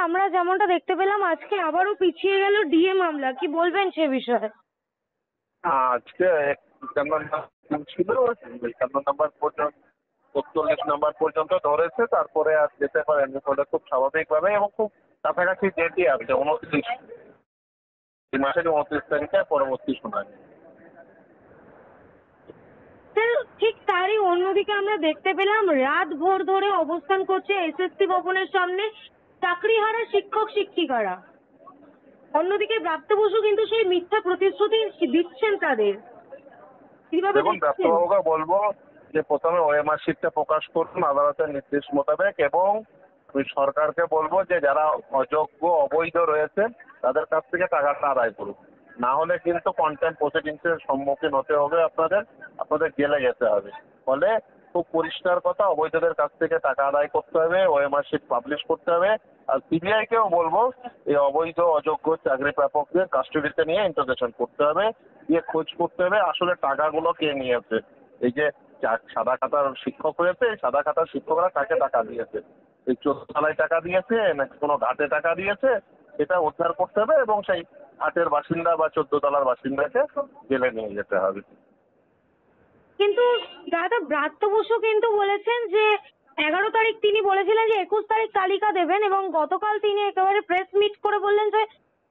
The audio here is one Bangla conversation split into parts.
আমরা যেমনটা দেখতে পেলাম আজকে আবারও পিছিয়ে গেল ডিএ মামলা, কি বলবেন সে বিষয়ে? আজকে 51 নাম্বার ছিল, 51 নাম্বার পর্যন্ত ৪৪ নাম্বার পর্যন্ত ধরেছে, তারপরে আর যেতে পারেনি বলে খুব স্বাভাবিকভাবে এবং খুব কাছাকাছি ডেটই আছে 29 এই মাসের 29 তারিখে পরবর্তী শুনানি। ঠিক তারই অন্যদিকে আমরা দেখতে পেলাম রাত ভোর ধরে অবস্থান করছে এসএসসি ভবনের সামনে চাকরিহারা শিক্ষক শিক্ষিকারা। অন্যদিকে ব্রাত্য বসু কিন্তু সেই মিথ্যা প্রতিশ্রুতি দিচ্ছেন তাদের। কিভাবে দেখুন, দেখছেন? ডাক্তারবাবুকে বলবো যে প্রথমে ওএমআর শিটটা প্রকাশ করুন আদালতের নির্দেশ মোতাবেক, এবং আমি সরকারকে বলবো যে যারা অযোগ্য অবৈধ রয়েছে তাদের কাছ থেকে টাকাটা আদায় করুন, না হলে কিন্তু কন্টেম্প প্রসিডিংসের সম্মুখীন হতে হবে, আপনাদের জেলে যেতে হবে। ফলে খুব পরিষ্কার কথা, অবৈধদের কাছ থেকে টাকা আদায় করতে হবে, ওএমআর শিট পাবলিশ করতে হবে। আর সিবিআইকেও বলবো এই অবৈধ অযোগ্য চাকরি প্রাপকদের কাস্টডিতে নিয়ে ইন্টারোগেশন করতে হবে, দিয়ে খোঁজ করতে হবে আসলে টাকাগুলো কে নিয়েছে। এই যে সাদা খাতার শিক্ষক হয়েছে, এই সাদা খাতার শিক্ষকরা কাকে টাকা দিয়েছে, এই 14 তলায় টাকা দিয়েছে নাকি কোনো ঘাটে টাকা দিয়েছে, সেটা উদ্ধার করতে হবে এবং সেই ঘাটের বাসিন্দা বা 14 তলার বাসিন্দাকে জেলে নিয়ে যেতে হবে। কিন্তু দাদা ব্রাত্য বসু কিন্তু বলেছেন যে 11 তারিখ তিনি বলেছিলেন যে 21 তারিখ তালিকা দেবেন, এবং গতকাল তিনি একেবারে প্রেস মিট করে বললেন যে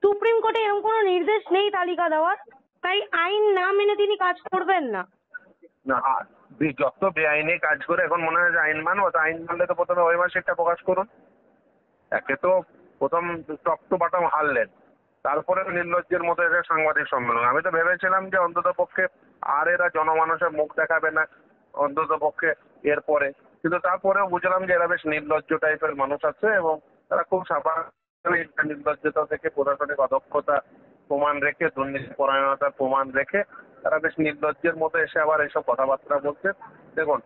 সুপ্রিম কোর্টে এরকম কোনো নির্দেশ নেই তালিকা দেওয়ার, তাই আইন না মেনে তিনি কাজ করবেন না। না, যত বেআইনি কাজ করে এখন মনে হয় যে আইন মানবো, তো আইন মানলে তো প্রথমে ওএমআর শিটটা প্রকাশ করুন। একে তো প্রথম টপ টু বটম হারলেন, তারপরে নির্লজ্জের মতো এসে সাংবাদিক সম্মেলন। আমি তো ভেবেছিলাম যে অন্তত পক্ষে আর এরা জনমানুষের মুখ দেখাবে না অন্তত পক্ষে এরপরে, কিন্তু তারপরেও বুঝলাম যে এরা বেশ নির্লজ্জ টাইপের মানুষ আছে এবং তারা খুব স্বাভাবিক নির্লজ্জতা থেকে প্রশাসনিক অদক্ষতা প্রমাণ রেখে, দুর্নীতি পরায়ণতার প্রমাণ রেখে তারা বেশ নির্লজ্জের মতো এসে আবার এইসব কথাবার্তা বলছে। দেখুন,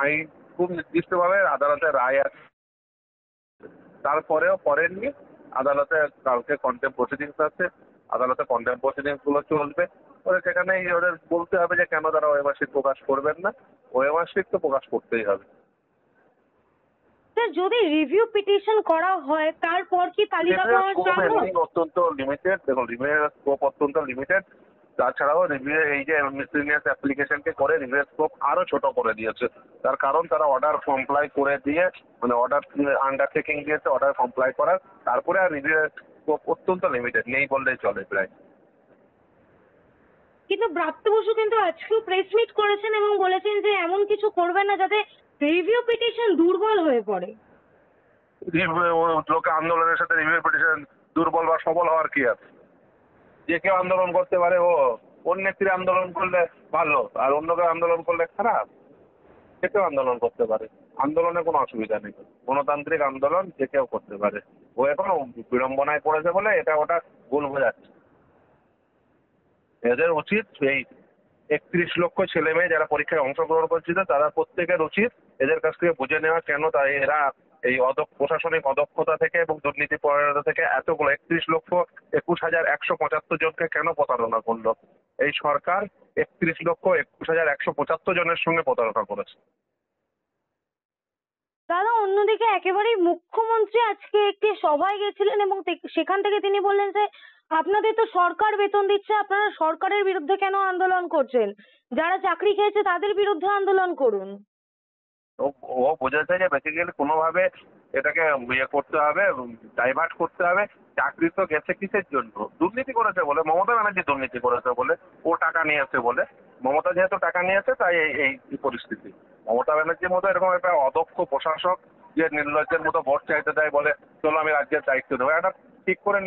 আইন খুব নির্দিষ্টভাবে আদালতের রায় আছে, তারপরেও করেননি। আদালতে কালকে কন্টেম্প প্রসিডিংস আছে, আদালতে কন্টেম্প প্রসিডিংস গুলো চলবে, ওদের সেখানে ওদের বলতে হবে যে কেন তারা ওএমআর শিট প্রকাশ করবেন না। ওএমআর শিট তো প্রকাশ করতেই হবে। স্যার, যদি রিভিউ পিটিশন করা হয় তারপর কি তালিকা পাওয়া সম্ভব? অত্যন্ত লিমিটেড, দেখুন রিভিউয়ের স্কোপ অত্যন্ত লিমিটেড। তাছাড়াও রিভিউ এই যে মিসলিনিয়াস অ্যাপ্লিকেশনকে করে রিভিউয়ের স্কোপ আরো ছোট করে দিয়েছে। তার কারণ তারা অর্ডার কমপ্লাই করে দিয়ে, মানে অর্ডার আন্ডারটেকিং দিয়েছে অর্ডার কমপ্লাই করার, তারপরে আর রিভিউয়ের স্কোপ অত্যন্ত লিমিটেড, নেই বললেই চলে প্রায়। কিন্তু ব্রাত্য বসু কিন্তু আজকেও প্রেস মিট করেছেন এবং বলেছেন যে এমন কিছু করবেন না যাতে রিভিউ পিটিশন দুর্বল হয়ে পড়ে। লোকে আন্দোলনের সাথে রিভিউ পিটিশন দুর্বল বা সবল হওয়ার কি আছে? যে কেউ আন্দোলন করতে পারে, ওর নেত্রী আন্দোলন করলে ভালো আর অন্য কেউ আন্দোলন করলে খারাপ? যে কেউ আন্দোলন করতে পারে, আন্দোলনে কোনো অসুবিধা নেই, গণতান্ত্রিক আন্দোলন যে কেউ করতে পারে। ও এখন বিড়ম্বনায় পড়েছে বলে এটা ওটা ভুল বোঝাচ্ছে। এদের উচিত এই 31 লক্ষ ছেলে মেয়ে যারা পরীক্ষায় অংশগ্রহণ করছিল তারা প্রত্যেকের উচিত এদের কাছ থেকে বুঝে নেওয়া কেন তাই এরা এই প্রশাসনিক অদক্ষতা থেকে এবং দুর্নীতি পরায়ণতা থেকে এতগুলো 31,21,175 জনকে কেন প্রতারণা করলো এই সরকার। 31,21,175 জনের সঙ্গে প্রতারণা করেছে। দাদা, অন্যদিকে একেবারেই মুখ্যমন্ত্রী আজকে একটি সভায় গেছিলেন এবং সেখান থেকে তিনি বললেন যে আপনাদের তো সরকার বেতন দিচ্ছে, আপনারা সরকারের বিরুদ্ধে কেন আন্দোলন করছেন? যারা চাকরি খেয়েছে তাদের বিরুদ্ধে আন্দোলন করুন। ও ও বোঝাচ্ছে যে বেসিক্যালি কোনোভাবে এটাকে করতে হবে, ডাইভার্ট করতে হবে। চাকরি তো গেছে কিসের জন্য? দুর্নীতি করেছে বলে, মমতা ব্যানার্জি দুর্নীতি করেছে বলে, ও টাকা নিয়েছে বলে। মমতা যেহেতু টাকা নিয়েছে তাই এই পরিস্থিতি। মমতা ব্যানার্জির মতো এরকম একটা অদক্ষ প্রশাসক যে নির্লজ্জের মতো ভোট চাইতে দেয়, বলে চলো আমি রাজ্যের দায়িত্ব দেবো, একটা ঠিক করে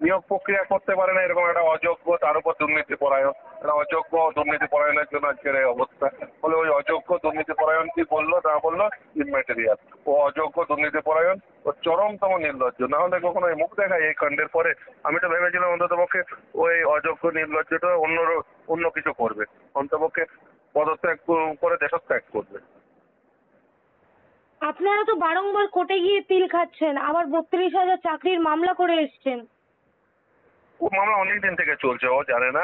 নিয়োগ প্রক্রিয়া করতে পারে না, এরকম একটা অযোগ্য, তার উপর দুর্নীতি পরায়ণ, একটা অযোগ্য দুর্নীতি পরায়ণের জন্য আজকের এই অবস্থা। বলে ওই অযোগ্য দুর্নীতি পরায়ণ কি বললো না বললো ইনম্যাটেরিয়াল, ও অযোগ্য দুর্নীতি পরায়ণ, ও চরমতম নির্লজ্জ। না হলে কখনো এই মুখ দেখায় এই কাণ্ডের পরে? আমি তো ভেবেছিলাম অন্তত পক্ষে ওই অযোগ্য নির্লজ্জটা অন্য কিছু করবে, অন্তপক্ষে পদত্যাগ করে দেশত্যাগ করবে। আপনারা তো বারংবার কোর্টে গিয়ে তিল খাচ্ছেন, আবার 32,000 চাকরির মামলা করে এসছেন। ও মামলা অনেক দিন থেকে চলছে, ও জানে না।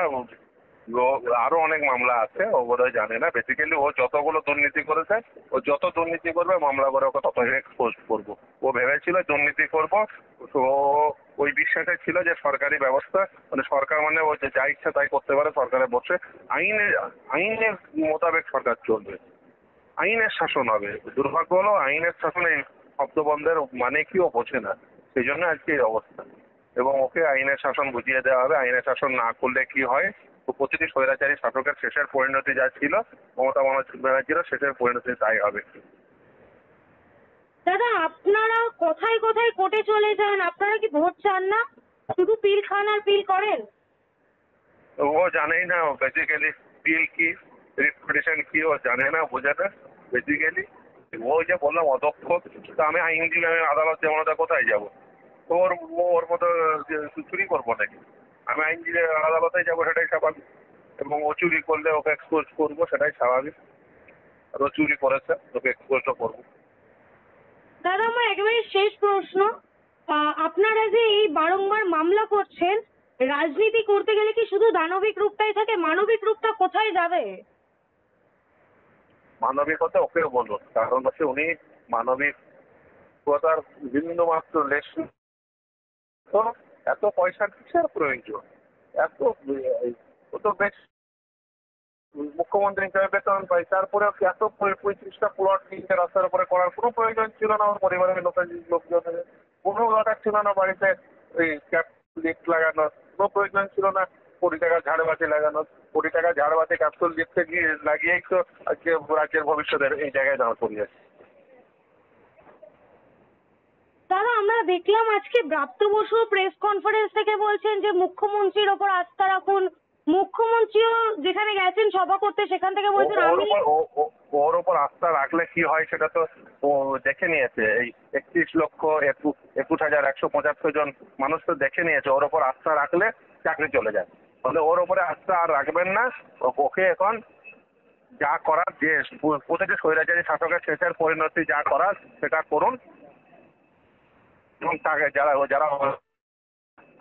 ও আরো অনেক মামলা আছে, ও বোধহয় জানে না। বেসিক্যালি ও যতগুলো দুর্নীতি করেছে, ও যত দুর্নীতি করবে মামলা করে ওকে তত এক্সপোজ করবো। ও ভেবেছিল দুর্নীতি করবো, তো ওই বিশ্বাসে ছিল যে সরকারি ব্যবস্থা মানে সরকার মানে ও যে যা ইচ্ছা তাই করতে পারে, সরকারে বসে আইনের মোতাবেক সরকার চলবে, আইনের শাসন হবে। দুর্ভাগ্য হলো আইনের শাসনে শব্দবন্ধের মানে কি ও বোঝে না, সেই জন্য আজকে এই অবস্থা। এবং ওকে আইনের শাসন বুঝিয়ে দেওয়া হবে। আইনের শাসন না করলে কি হয়, তো প্রতিটি স্বৈরাচারী শাসকের শেষের পরিণতি যা ছিল, মমতা ব্যানার্জির শেষের পরিণতি তাই হবে। দাদা আপনারা কথায় কথায় কোর্টে চলে যান, আপনারা কি ভোট চান না? শুধু পিল খান আর পিল করেন। তো ও জানেই না বেসিক্যালি পিল কি, রিপ্রেশন কি, ও জানে না, বোঝে না বেসিক্যালি। ও যে বললাম অদক্ষ, তো আমি আইনজীবী, আমি আদালত যেমন কোথায় যাবো? ওর ওর মতো চুরি করবো নাকি? আমি আইনজীবী আদালতে যাবো, সেটাই স্বাভাবিক। এবং ও চুরি করলে ওকে এক্সপোজ করবো, সেটাই স্বাভাবিক। আর ও চুরি করেছে, ওকে এক্সপোজও করবো। দাদা আমার একেবারে শেষ প্রশ্ন, আপনারা যে এই বারংবার মামলা করছেন, রাজনীতি করতে গেলে কি শুধু দানবিক রূপটাই থাকে? মানবিক রূপটা কোথায় যাবে? মানবিকতা ওকে বলুন, কারণ হচ্ছে উনি মানবিকতার বিন্দু মাত্র লেশ। তো এত পয়সার কিসের প্রয়োজন? এত ও তো বেশ মুখ্যমন্ত্রী হিসেবে বেতন পাই, তারপরে এত 35টা প্লট কিনতে রাস্তার উপরে করার কোনো প্রয়োজন ছিল না। ওর পরিবারের লোকজনের কোনো দরকার ছিল না বাড়িতে ওই লিফট লাগানোর, কোনো প্রয়োজন ছিল না। কোটি টাকা ঝাড়বাতি লাগানোর, কোটি টাকা ঝাড়বাতি ক্যাপসুল লিফটে গিয়ে লাগিয়েই তো আজকে রাজ্যের ভবিষ্যতের এই জায়গায় দাঁড় করিয়েছে। দাদা আমরা দেখলাম আজকে ব্রাত্য বসু প্রেস কনফারেন্স থেকে বলছেন যে মুখ্যমন্ত্রীর ওপর আস্থা রাখুন। মুখ্যমন্ত্রীও যেখানে গেছেন সভা করতে, সেখান থেকে বলছেন আমি ওর ওপর আস্থা রাখলে কি হয় সেটা তো ও দেখে নিয়েছে। এই 31,21,175 জন মানুষ তো দেখে নিয়েছে। ওর ওপর আস্থা রাখলে চাকরি চলে যায়, তাহলে ওর ওপরে আস্থা আর রাখবেন না। ওকে এখন যা করার, যে প্রতিটি স্বৈরাচারী শাসকের শেষের পরিণতি যা করার সেটা করুন। এবং তাকে যারা যারা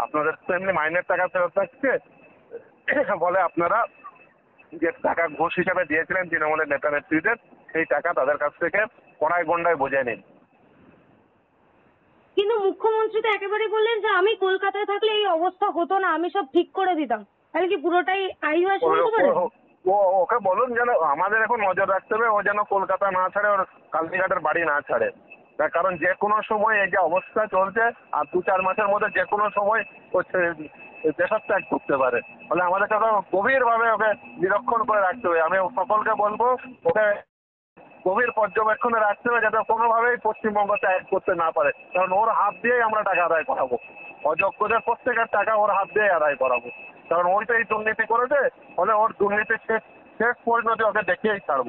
আপনাদের তো এমনি মাইনের টাকা ফেরত আসছে বলে, আপনারা যে টাকা ঘুষ হিসাবে দিয়েছিলেন তৃণমূলের নেতা নেত্রীদের, সেই টাকা তাদের কাছ থেকে কড়াই গন্ডায় বুঝে নিন। কিন্তু মুখ্যমন্ত্রী তো একেবারে বললেন যে আমি কলকাতায় থাকলে এই অবস্থা হতো না, আমি সব ঠিক করে দিতাম। তাহলে কি পুরোটাই আইওয়াস বলতে পারেন? ওকে বলুন যেন আমাদের এখন নজর রাখতে হবে, ও যেন কলকাতা না ছাড়ে, ওর কালদিঘাটের বাড়ি না ছাড়ে। তার কারণ যে কোনো সময় এই যে অবস্থা চলছে, আর 2-4 মাসের মধ্যে যে কোনো সময় ও দেশত্যাগ করতে পারে। ফলে আমাদেরকে গভীরভাবে ওকে নিরীক্ষণ করে রাখতে হবে। আমি সকলকে বলবো ওকে গভীর পর্যবেক্ষণে রাখতে হবে, যাতে কোনোভাবেই পশ্চিমবঙ্গ ত্যাগ করতে না পারে। কারণ ওর হাত দিয়েই আমরা টাকা আদায় করাবো, অযোগ্যদের প্রত্যেকের টাকা ওর হাত দিয়েই আদায় করাবো। কারণ ওই তো এই দুর্নীতি করেছে, ফলে ওর দুর্নীতির শেষ পরিণতি ওকে দেখিয়েই ছাড়বো।